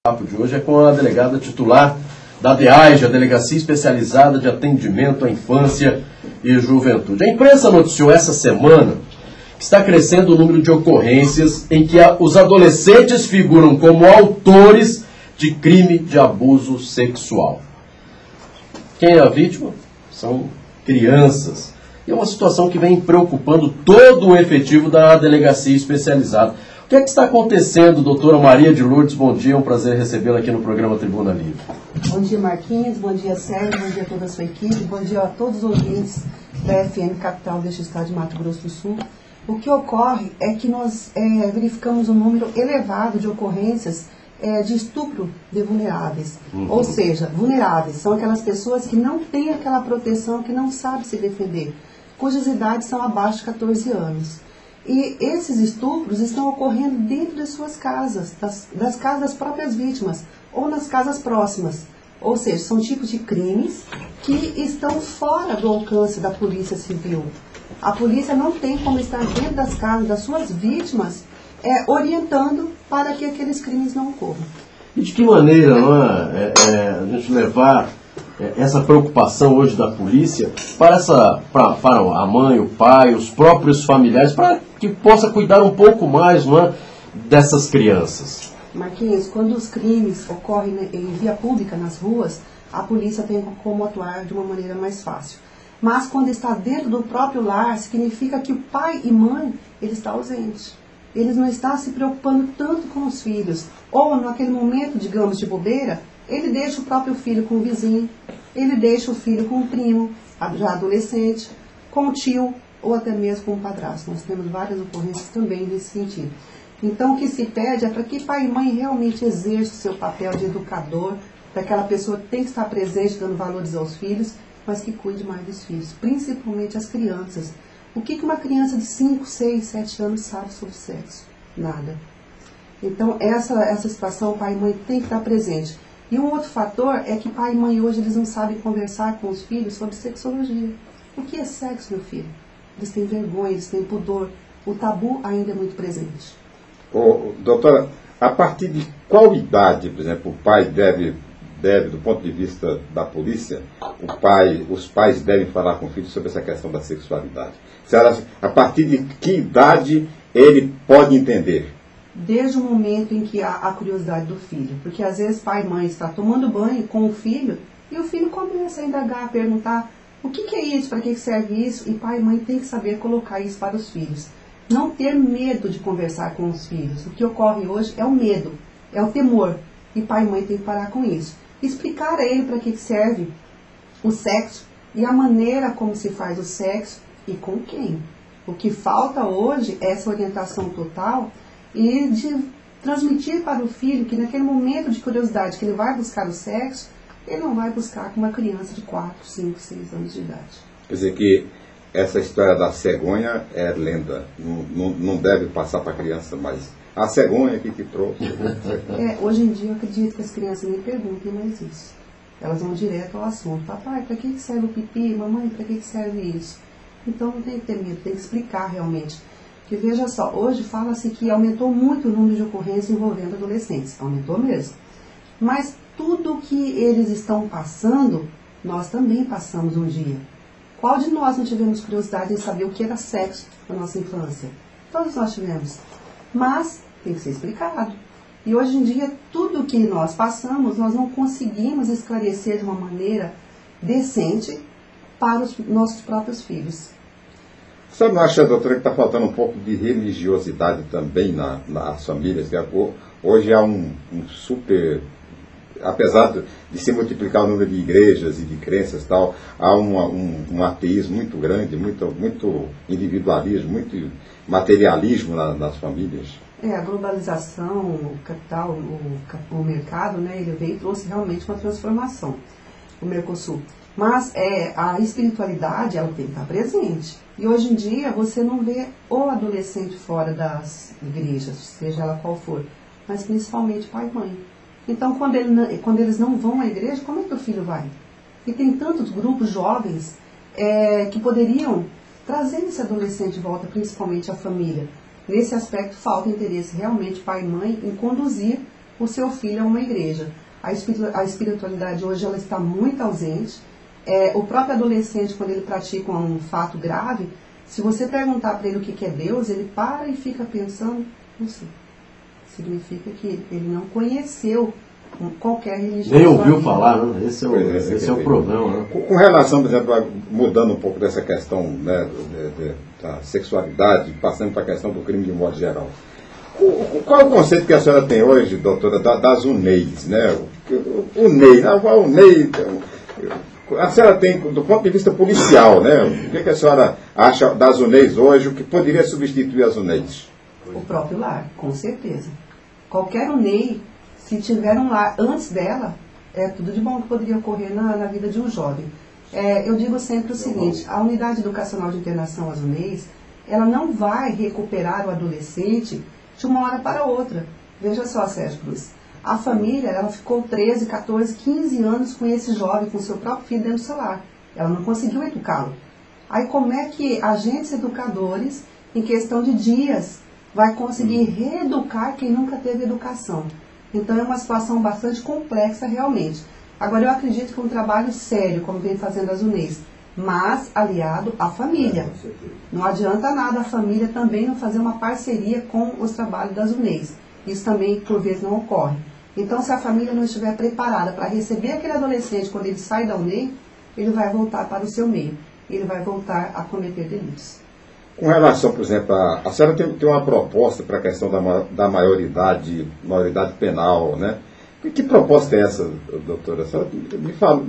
O papo de hoje é com a delegada titular da DEAIJA, a Delegacia Especializada de Atendimento à Infância e Juventude. A imprensa noticiou essa semana que está crescendo o número de ocorrências em que os adolescentes figuram como autores de crime de abuso sexual. Quem é a vítima? São crianças. E é uma situação que vem preocupando todo o efetivo da Delegacia Especializada. O que é que está acontecendo, doutora Maria de Lourdes? Bom dia, é um prazer recebê-la aqui no programa Tribuna Livre. Bom dia, Marquinhos, bom dia, Sérgio, bom dia a toda a sua equipe, bom dia a todos os ouvintes da FM Capital deste estado de Mato Grosso do Sul. O que ocorre é que nós verificamos um número elevado de ocorrências de estupro de vulneráveis. Ou seja, vulneráveis são aquelas pessoas que não têm aquela proteção, que não sabem se defender, cujas idades são abaixo de 14 anos. E esses estupros estão ocorrendo dentro de suas casas, das casas das próprias vítimas, ou nas casas próximas. Ou seja, são tipos de crimes que estão fora do alcance da Polícia Civil. A polícia não tem como estar dentro das casas das suas vítimas, orientando para que aqueles crimes não ocorram. E de que maneira a gente levar essa preocupação hoje da polícia para a mãe, o pai, os próprios familiares, para que possa cuidar um pouco mais dessas crianças? Marquinhos, quando os crimes ocorrem em via pública nas ruas, a polícia tem como atuar de uma maneira mais fácil. Mas quando está dentro do próprio lar, significa que o pai e mãe, ele está ausente. Eles não estão se preocupando tanto com os filhos. Ou naquele momento, digamos, de bobeira, ele deixa o próprio filho com o vizinho, ele deixa o filho com o primo, já adolescente, com o tio, ou até mesmo com o padrasto. Nós temos várias ocorrências também nesse sentido. Então, o que se pede é para que pai e mãe realmente exerçam o seu papel de educador, para aquela pessoa que tem que estar presente, dando valores aos filhos, mas que cuide mais dos filhos, principalmente as crianças. O que uma criança de 5, 6, 7 anos sabe sobre sexo? Nada. Então, essa situação, pai e mãe tem que estar presente. E um outro fator é que pai e mãe hoje eles não sabem conversar com os filhos sobre sexologia. O que é sexo, meu filho? Eles têm vergonha, eles têm pudor. O tabu ainda é muito presente. Doutora, a partir de qual idade, por exemplo, o pai deve, do ponto de vista da polícia, os pais devem falar com o filho sobre essa questão da sexualidade? A partir de que idade ele pode entender? Desde o momento em que há a curiosidade do filho. Porque às vezes pai e mãe está tomando banho com o filho e o filho começa a indagar, a perguntar o que é isso, para que serve isso? E pai e mãe tem que saber colocar isso para os filhos. Não ter medo de conversar com os filhos. O que ocorre hoje é o medo, é o temor. E pai e mãe tem que parar com isso. Explicar a ele para que serve o sexo e a maneira como se faz o sexo e com quem. O que falta hoje é essa orientação total e de transmitir para o filho que naquele momento de curiosidade que ele vai buscar o sexo, ele não vai buscar com uma criança de 4, 5, 6 anos de idade. Quer dizer que essa história da cegonha é lenda, não deve passar para a criança, mas a cegonha aqui que trouxe. Hoje em dia eu acredito que as crianças nem perguntem mais isso. Elas vão direto ao assunto. Papai, para que serve o pipi? Mamãe, para que serve isso? Então não tem que ter medo, tem que explicar realmente. Porque veja só, hoje fala-se que aumentou muito o número de ocorrências envolvendo adolescentes. Aumentou mesmo. Mas tudo que eles estão passando, nós também passamos um dia. Qual de nós não tivemos curiosidade em saber o que era sexo na nossa infância? Todos nós tivemos. Mas tem que ser explicado. E hoje em dia, tudo que nós passamos, nós não conseguimos esclarecer de uma maneira decente para os nossos próprios filhos. Você não acha, doutora, que está faltando um pouco de religiosidade também nas famílias? Hoje há um super... Apesar de se multiplicar o número de igrejas e de crenças e tal, há um ateísmo muito grande, muito individualismo, muito materialismo nas famílias. A globalização, o capital, o mercado, ele veio e trouxe realmente uma transformação, o Mercosul. Mas a espiritualidade, ela tem que estar presente. E hoje em dia você não vê o adolescente fora das igrejas, seja ela qual for, mas principalmente pai e mãe. Então, quando eles não vão à igreja, como é que o filho vai? E tem tantos grupos jovens que poderiam trazer esse adolescente de volta, principalmente a família. Nesse aspecto, falta interesse realmente pai e mãe em conduzir o seu filho a uma igreja. A espiritualidade hoje ela está muito ausente. O próprio adolescente, quando ele pratica um fato grave, se você perguntar para ele o que é Deus, ele para e fica pensando, não sei. Significa que ele não conheceu qualquer religião. Nem ouviu falar, né? Esse é o problema. Né? Com relação, por exemplo, mudando um pouco dessa questão, né, da sexualidade, passando para a questão do crime de modo geral. Qual é o conceito que a senhora tem hoje, doutora, das UNEIs? Né? O NEI, a senhora tem, do ponto de vista policial, né? O que a senhora acha das UNEIs hoje, o que poderia substituir as UNEIs? O próprio lar, com certeza. Qualquer UNEI, se tiver um lar antes dela, é tudo de bom que poderia ocorrer na vida de um jovem. Eu digo sempre o seguinte, a Unidade Educacional de Internação, as UNEIs, ela não vai recuperar o adolescente de uma hora para outra. Veja só, Sérgio Cruz, a família, ela ficou 13, 14, 15 anos com esse jovem, com seu próprio filho dentro do seu lar. Ela não conseguiu educá-lo. Aí como é que agentes educadores, em questão de dias, vai conseguir reeducar quem nunca teve educação? Então é uma situação bastante complexa realmente. Agora eu acredito que é um trabalho sério, como vem fazendo as UNEIs, mas aliado à família. Não adianta nada a família também não fazer uma parceria com os trabalhos das UNEIs. Isso também por vezes não ocorre. Então se a família não estiver preparada para receber aquele adolescente quando ele sai da UNEI, ele vai voltar para o seu meio. Ele vai voltar a cometer delitos. Com relação, por exemplo, a senhora tem uma proposta para a questão da maioridade penal, né? Que proposta é essa, doutora? A senhora me fala,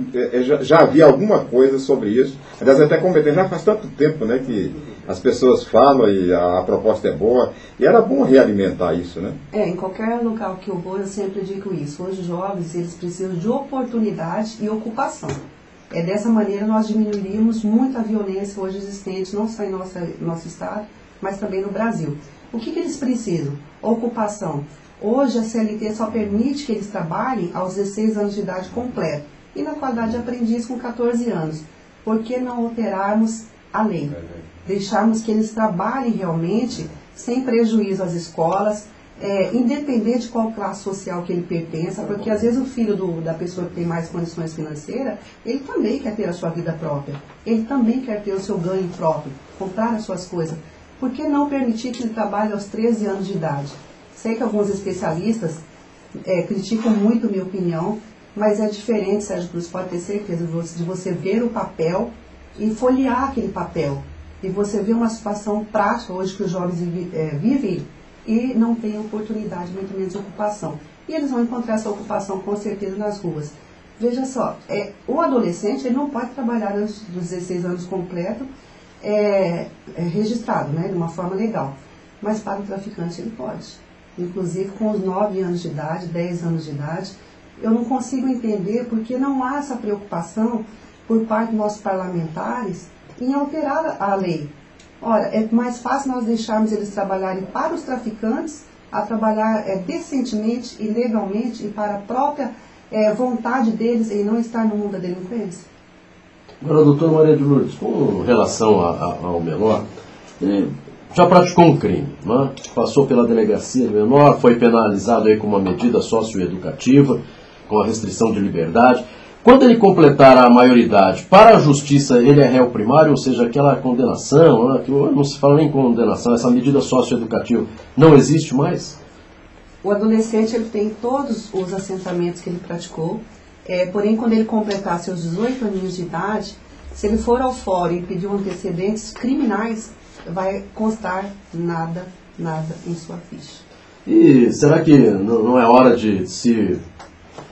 já havia alguma coisa sobre isso? Aliás, até comentei, já faz tanto tempo, né, que as pessoas falam e a proposta é boa, e era bom realimentar isso, né? Em qualquer local que eu vou, eu sempre digo isso. Hoje os jovens, eles precisam de oportunidade e ocupação. Dessa maneira nós diminuiríamos muito a violência hoje existente, não só em nosso estado, mas também no Brasil. O que eles precisam? Ocupação. Hoje a CLT só permite que eles trabalhem aos 16 anos de idade completa e na qualidade de aprendiz com 14 anos. Por que não alterarmos a lei? Deixarmos que eles trabalhem realmente sem prejuízo às escolas, independente de qual classe social que ele pertença, porque às vezes o filho da pessoa que tem mais condições financeiras, ele também quer ter a sua vida própria, ele também quer ter o seu ganho próprio, comprar as suas coisas. Por que não permitir que ele trabalhe aos 13 anos de idade? Sei que alguns especialistas criticam muito a minha opinião, mas é diferente, Sérgio Cruz, pode ter certeza de você ver o papel e folhear aquele papel, e você ver uma situação prática hoje que os jovens vivem e não têm oportunidade, muito menos ocupação. E eles vão encontrar essa ocupação com certeza nas ruas. Veja só, o adolescente ele não pode trabalhar antes dos 16 anos completo, registrado, né, de uma forma legal. Mas para o traficante ele pode. Inclusive com os 9 anos de idade, 10 anos de idade. Eu não consigo entender porque não há essa preocupação por parte dos nossos parlamentares em alterar a lei. Ora, é mais fácil nós deixarmos eles trabalharem para os traficantes, a trabalhar decentemente e legalmente e para a própria vontade deles em não estar no mundo da delinquência. Agora, doutora Maria de Lourdes, com relação ao menor, ele já praticou um crime, né? Passou pela delegacia de menor, foi penalizado aí com uma medida socioeducativa, com a restrição de liberdade. Quando ele completar a maioridade, para a justiça ele é réu primário, ou seja, aquela condenação, né, que não se fala nem condenação, essa medida socioeducativa não existe mais? O adolescente ele tem todos os assentamentos que ele praticou, porém quando ele completar seus 18 aninhos de idade, se ele for ao fórum e pedir antecedentes criminais, vai constar nada em sua ficha. E será que não é hora de se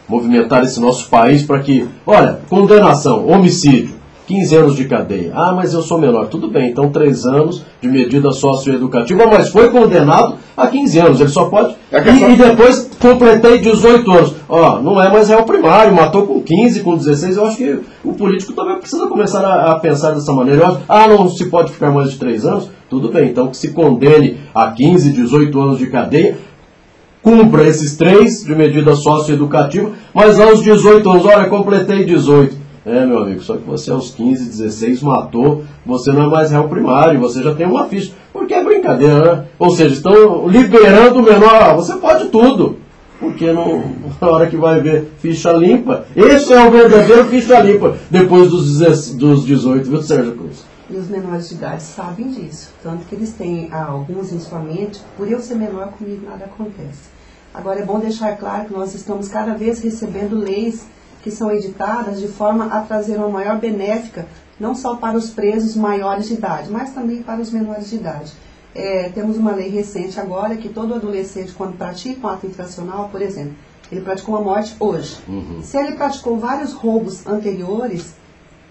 movimentar esse nosso país para que, olha, condenação, homicídio, 15 anos de cadeia. Ah, mas eu sou menor. Tudo bem, então 3 anos de medida socioeducativa, mas foi condenado a 15 anos. Ele só pode... E depois completei 18 anos. Ó, não é mais réu primário, matou com 15, com 16. Eu acho que o político também precisa começar a pensar dessa maneira. Eu acho, não se pode ficar mais de 3 anos? Tudo bem, então que se condene a 15, 18 anos de cadeia, cumpra esses 3 de medida socioeducativa, mas aos 18 anos, olha, completei 18. Meu amigo, só que você aos 15, 16 matou, você não é mais réu primário, você já tem uma ficha. Porque é brincadeira, né? Ou seja, estão liberando o menor, você pode tudo. porque não, na hora que vai ver ficha limpa, esse é o verdadeiro ficha limpa, depois dos 18, viu, Sérgio Cruz? E os menores de idade sabem disso, tanto que eles têm alguns em sua mente, por eu ser menor, comigo nada acontece. Agora é bom deixar claro que nós estamos cada vez recebendo leis que são editadas de forma a trazer uma maior benéfica, não só para os presos maiores de idade, mas também para os menores de idade. Temos uma lei recente agora que todo adolescente, quando pratica um ato infracional, por exemplo, ele praticou uma morte hoje. Se ele praticou vários roubos anteriores,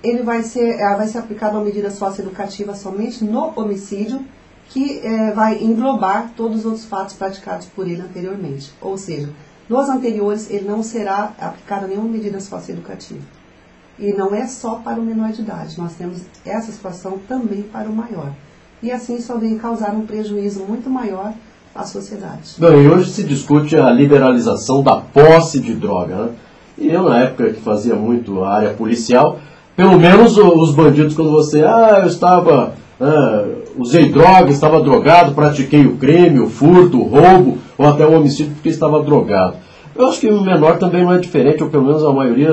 ele vai ser aplicada uma medida socioeducativa somente no homicídio, que vai englobar todos os outros fatos praticados por ele anteriormente. Ou seja, nos anteriores ele não será aplicada nenhuma medida socioeducativa. E não é só para o menor de idade, nós temos essa situação também para o maior. E assim só vem causar um prejuízo muito maior à sociedade. Bem, hoje se discute a liberalização da posse de droga, né? E eu, na época que fazia muito a área policial, pelo menos os bandidos, quando você, eu estava, usei droga, estava drogado, pratiquei o crime, o furto, o roubo, ou até o homicídio porque estava drogado. Eu acho que o menor também não é diferente, ou pelo menos a maioria,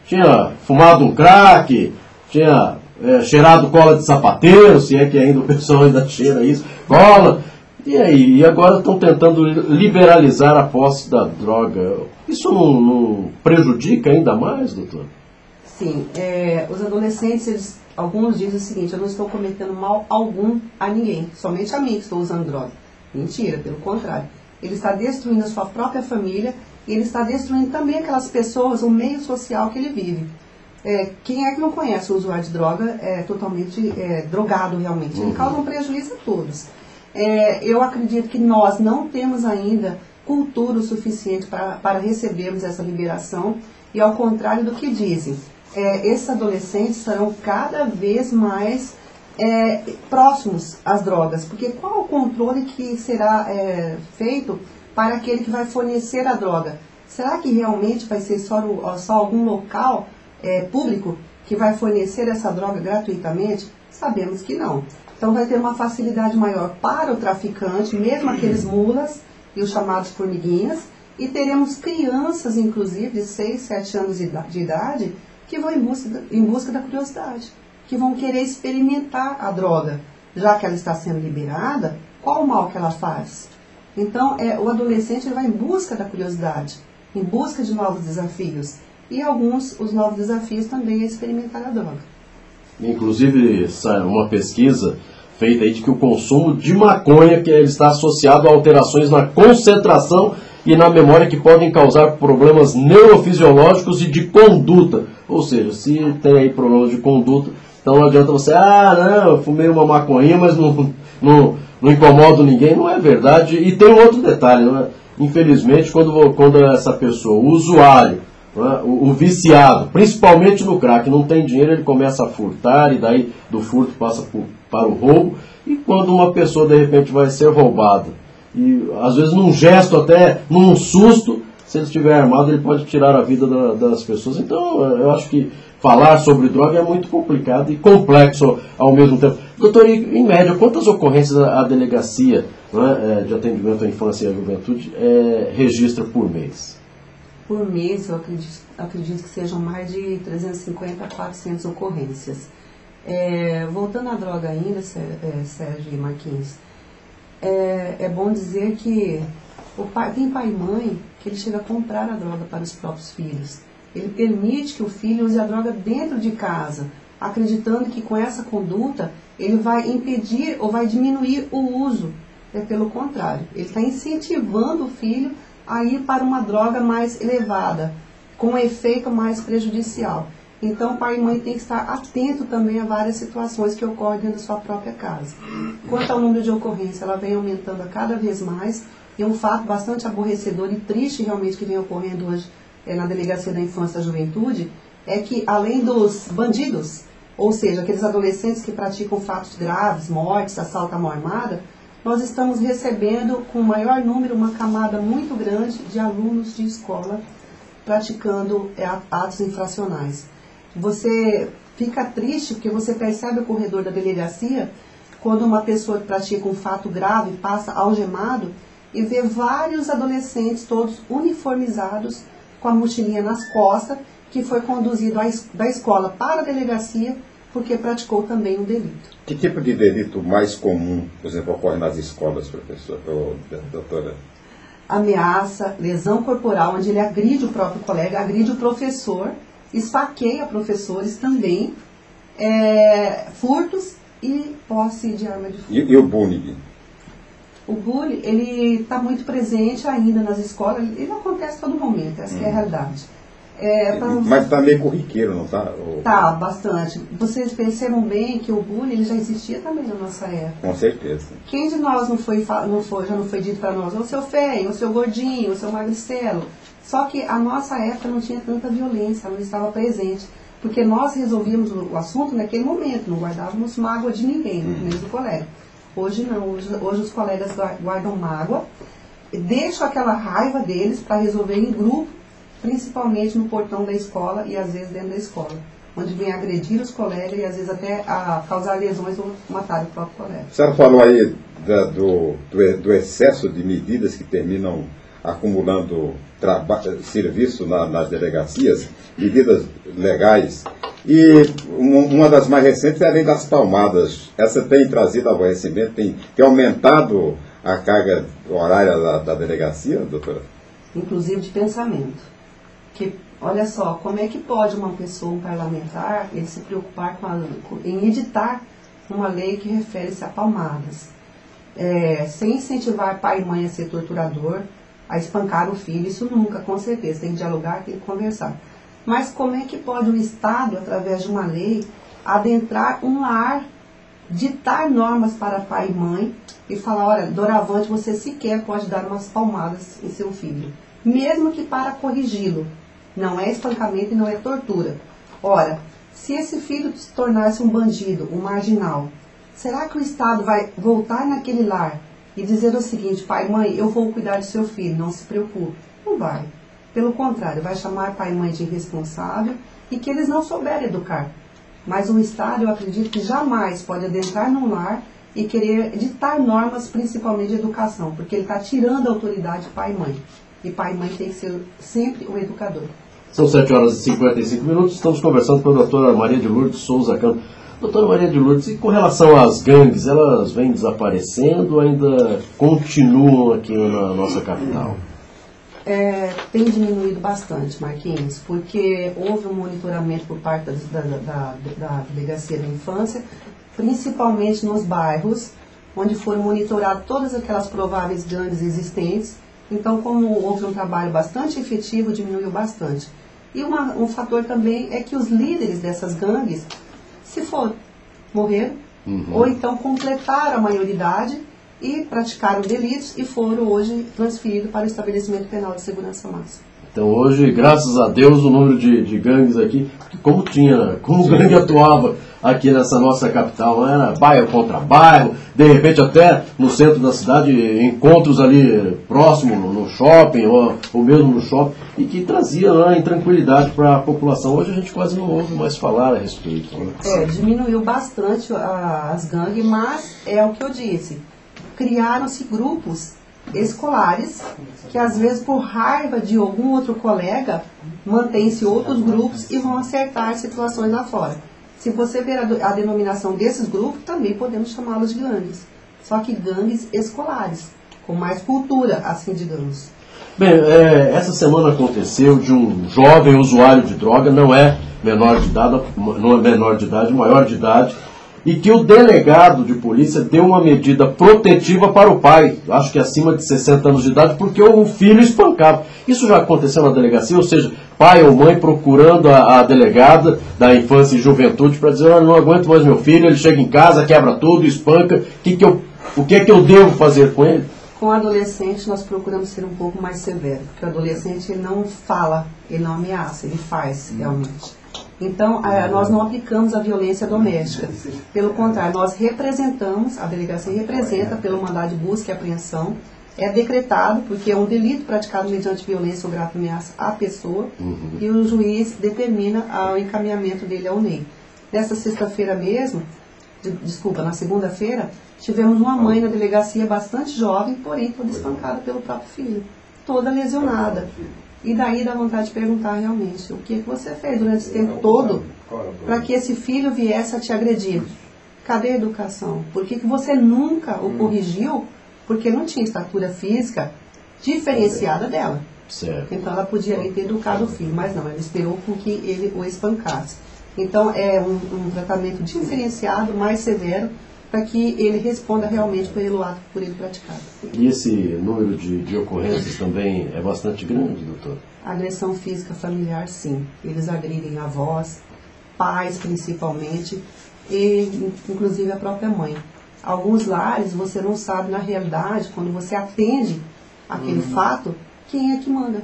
tinha fumado um crack, tinha cheirado cola de sapateiro, se é que ainda o pessoal ainda cheira isso, cola. E aí, e agora estão tentando liberalizar a posse da droga. Isso não prejudica ainda mais, doutor? Sim, os adolescentes, alguns dizem o seguinte: eu não estou cometendo mal algum a ninguém, somente a mim que estou usando droga. Mentira, pelo contrário. Ele está destruindo a sua própria família e ele está destruindo também aquelas pessoas, o meio social que ele vive. Quem é que não conhece o usuário de droga totalmente drogado realmente? Ele causa um prejuízo a todos. Eu acredito que nós não temos ainda cultura o suficiente para recebermos essa liberação e ao contrário do que dizem, esses adolescentes serão cada vez mais próximos às drogas, porque qual o controle que será feito para aquele que vai fornecer a droga? Será que realmente vai ser só algum local público que vai fornecer essa droga gratuitamente? Sabemos que não. Então vai ter uma facilidade maior para o traficante, mesmo aqueles mulas e os chamados formiguinhas, e teremos crianças, inclusive, de 6, 7 anos de idade, que vão em busca da curiosidade, que vão querer experimentar a droga. Já que ela está sendo liberada, qual o mal que ela faz? Então, o adolescente vai em busca da curiosidade, em busca de novos desafios. E os novos desafios também é experimentar a droga. Inclusive, uma pesquisa feita aí de que o consumo de maconha que ele está associado a alterações na concentração e na memória que podem causar problemas neurofisiológicos e de conduta. Ou seja, se tem aí problemas de conduta, então não adianta você, eu fumei uma maconha, mas não incomodo ninguém. Não é verdade. E tem um outro detalhe, né? Infelizmente, quando essa pessoa, o usuário, o viciado, principalmente no crack, não tem dinheiro, ele começa a furtar e daí do furto passa para o roubo. E quando uma pessoa de repente vai ser roubada, e às vezes num gesto, até num susto, se ele estiver armado, ele pode tirar a vida das pessoas. Então eu acho que falar sobre droga é muito complicado e complexo ao mesmo tempo. Doutor, em média, quantas ocorrências a delegacia de atendimento à infância e à juventude registra por mês? Por mês, eu acredito que sejam mais de 350 a 400 ocorrências. Voltando à droga ainda, Sérgio e Marquinhos, é bom dizer que tem pai e mãe que ele chega a comprar a droga para os próprios filhos. Ele permite que o filho use a droga dentro de casa, acreditando que com essa conduta ele vai impedir ou vai diminuir o uso. Pelo contrário, ele está incentivando o filho a ir para uma droga mais elevada, com um efeito mais prejudicial. Então, pai e mãe tem que estar atento também a várias situações que ocorrem dentro da sua própria casa. Quanto ao número de ocorrência, ela vem aumentando a cada vez mais, e um fato bastante aborrecedor e triste realmente que vem ocorrendo hoje na Delegacia da Infância e da Juventude, é que além dos bandidos, ou seja, aqueles adolescentes que praticam fatos graves, mortes, assalto à mão armada, nós estamos recebendo com maior número uma camada muito grande de alunos de escola praticando atos infracionais. Você fica triste porque você percebe o corredor da delegacia, quando uma pessoa que pratica um fato grave passa algemado, e ver vários adolescentes todos uniformizados com a mochilinha nas costas, que foi conduzido da escola para a delegacia porque praticou também um delito. Que tipo de delito mais comum, por exemplo, ocorre nas escolas, professor, doutora? Ameaça, lesão corporal, onde ele agride o próprio colega, agride o professor, esfaqueia professores também, furtos e posse de arma de fogo. E o bullying? O bullying, ele está muito presente ainda nas escolas, ele acontece a todo momento, essa é a realidade. Mas está meio corriqueiro, não está? Tá, bastante. Vocês percebam bem que o bullying ele já existia também na nossa época. Com certeza. Quem de nós já não foi dito para nós, o seu feio, o seu gordinho, o seu magricelo? Só que a nossa época não tinha tanta violência, não estava presente. Porque nós resolvíamos o assunto naquele momento, não guardávamos mágoa de ninguém, mesmo do colega. Hoje não, hoje os colegas guardam mágoa, deixam aquela raiva deles para resolver em grupo, principalmente no portão da escola e às vezes dentro da escola, onde vem agredir os colegas e às vezes até causar lesões ou matar o próprio colega. A senhora falou aí do excesso de medidas que terminam acumulando serviço nas delegacias, medidas legais, e uma das mais recentes é a lei das palmadas. Essa tem trazido aborrecimento, tem aumentado a carga horária da delegacia, doutora? Inclusive de pensamento. Que, olha só, como é que pode uma pessoa, um parlamentar, ele se preocupar em editar uma lei que refere-se a palmadas, sem incentivar pai e mãe a ser torturador, a espancar o filho, isso nunca, com certeza, tem que dialogar, tem que conversar. Mas como é que pode o Estado, através de uma lei, adentrar um lar, ditar normas para pai e mãe e falar, olha, doravante você sequer pode dar umas palmadas em seu filho, mesmo que para corrigi-lo. Não é espancamento e não é tortura. Ora, se esse filho se tornasse um bandido, um marginal, será que o Estado vai voltar naquele lar e dizer o seguinte, pai e mãe, eu vou cuidar do seu filho, não se preocupe? Não vai. Pelo contrário, vai chamar pai e mãe de irresponsável e que eles não souberam educar. Mas o Estado, eu acredito que jamais pode adentrar num lar e querer ditar normas, principalmente de educação, porque ele está tirando a autoridade de pai e mãe. E pai e mãe tem que ser sempre o educador. São 7h55, estamos conversando com a doutora Maria de Lourdes Souza Cano. Doutora Maria de Lourdes, e com relação às gangues, elas vêm desaparecendo ou ainda continuam aqui na nossa capital? Tem diminuído bastante, Marquinhos, porque houve um monitoramento por parte da Delegacia da Infância, principalmente nos bairros, onde foram monitoradas todas aquelas prováveis gangues existentes. Então, como houve um trabalho bastante efetivo, diminuiu bastante. E um fator também é que os líderes dessas gangues, se foram, morreram, ou então completaram a maioridade e praticaram delitos e foram hoje transferidos para o estabelecimento penal de segurança máxima. Então hoje, graças a Deus, o número de gangues aqui, como o gangue atuava aqui nessa nossa capital, não era bairro contra bairro, de repente até no centro da cidade, encontros ali próximo no shopping, ou mesmo no shopping, e que trazia intranquilidade para a população. Hoje a gente quase não ouve mais falar a respeito. Né? Diminuiu bastante as gangues, mas é o que eu disse, criaram-se grupos escolares, que às vezes por raiva de algum outro colega, mantém-se outros grupos e vão acertar situações lá fora. Se você ver a denominação desses grupos, também podemos chamá-los de gangues. Só que gangues escolares, com mais cultura, assim digamos. Bem, essa semana aconteceu de um jovem usuário de droga, não é menor de idade, maior de idade, e que o delegado de polícia deu uma medida protetiva para o pai, acho que acima de 60 anos de idade, porque o filho espancava. Isso já aconteceu na delegacia, ou seja, pai ou mãe procurando a delegada da infância e juventude para dizer, não aguento mais meu filho, ele chega em casa, quebra tudo, espanca, o que é que eu devo fazer com ele? Com o adolescente nós procuramos ser um pouco mais severo, porque o adolescente ele não fala, ele não ameaça, ele faz realmente. Então, nós não aplicamos a violência doméstica. Pelo contrário, nós representamos, a delegacia representa pelo mandado de busca e apreensão, é decretado, porque é um delito praticado mediante violência ou grave ameaça à pessoa, e o juiz determina o encaminhamento dele ao NEI. Nessa sexta-feira mesmo, desculpa, na segunda-feira, tivemos uma mãe na delegacia bastante jovem, porém toda espancada pelo próprio filho, toda lesionada. E daí dá vontade de perguntar realmente, o que você fez durante esse tempo todo para que esse filho viesse a te agredir? Cadê a educação? Por que você nunca o corrigiu? Porque não tinha estatura física diferenciada dela. Certo. Então ela podia ali ter educado o filho, mas não, ela esperou com que ele o espancasse. Então é um tratamento diferenciado, mais severo, para que ele responda realmente pelo ato por ele praticado. E esse número de ocorrências também é bastante grande, doutor? Agressão física familiar, sim. Eles agridem avós, pais principalmente, e inclusive a própria mãe. Alguns lares você não sabe na realidade, quando você atende aquele fato, quem é que manda.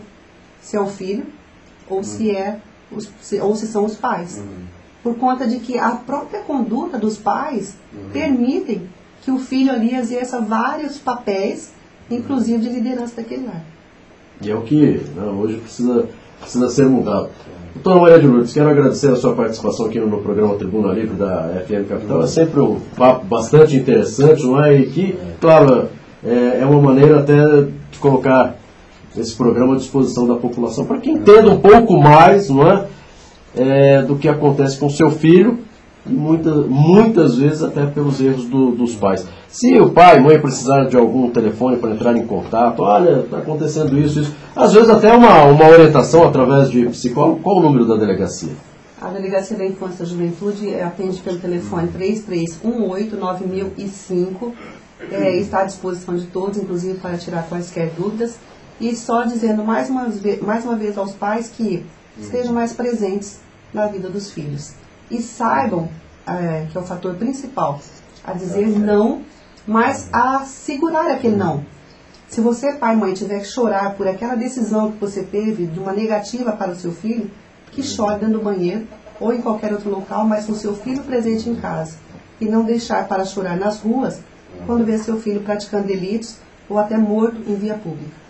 Se é o filho ou se são os pais. Por conta de que a própria conduta dos pais permitem que o filho ali exerça vários papéis, inclusive de liderança daquele lar. E é o que hoje precisa ser mudado. Doutora Maria de Lourdes, quero agradecer a sua participação aqui no programa Tribuna Livre da FM Capital. É sempre um papo bastante interessante, não é? E que, claro, é uma maneira até de colocar esse programa à disposição da população, para que entenda um pouco mais, não é, do que acontece com o seu filho, e muitas vezes até pelos erros dos pais. Se o pai e mãe precisarem de algum telefone para entrar em contato, olha, está acontecendo isso, às vezes até uma orientação através de psicólogo, qual o número da delegacia? A Delegacia da Infância e da Juventude atende pelo telefone 3318-9005, está à disposição de todos, inclusive para tirar quaisquer dúvidas. E só dizendo mais uma vez aos pais que estejam mais presentes na vida dos filhos. E saibam, que é o fator principal, a dizer não, mas a segurar aquele não. Se você, pai e mãe, tiver que chorar por aquela decisão que você teve, de uma negativa para o seu filho, que chore dentro do banheiro ou em qualquer outro local, mas com o seu filho presente em casa. E não deixar para chorar nas ruas, quando vê seu filho praticando delitos ou até morto em via pública.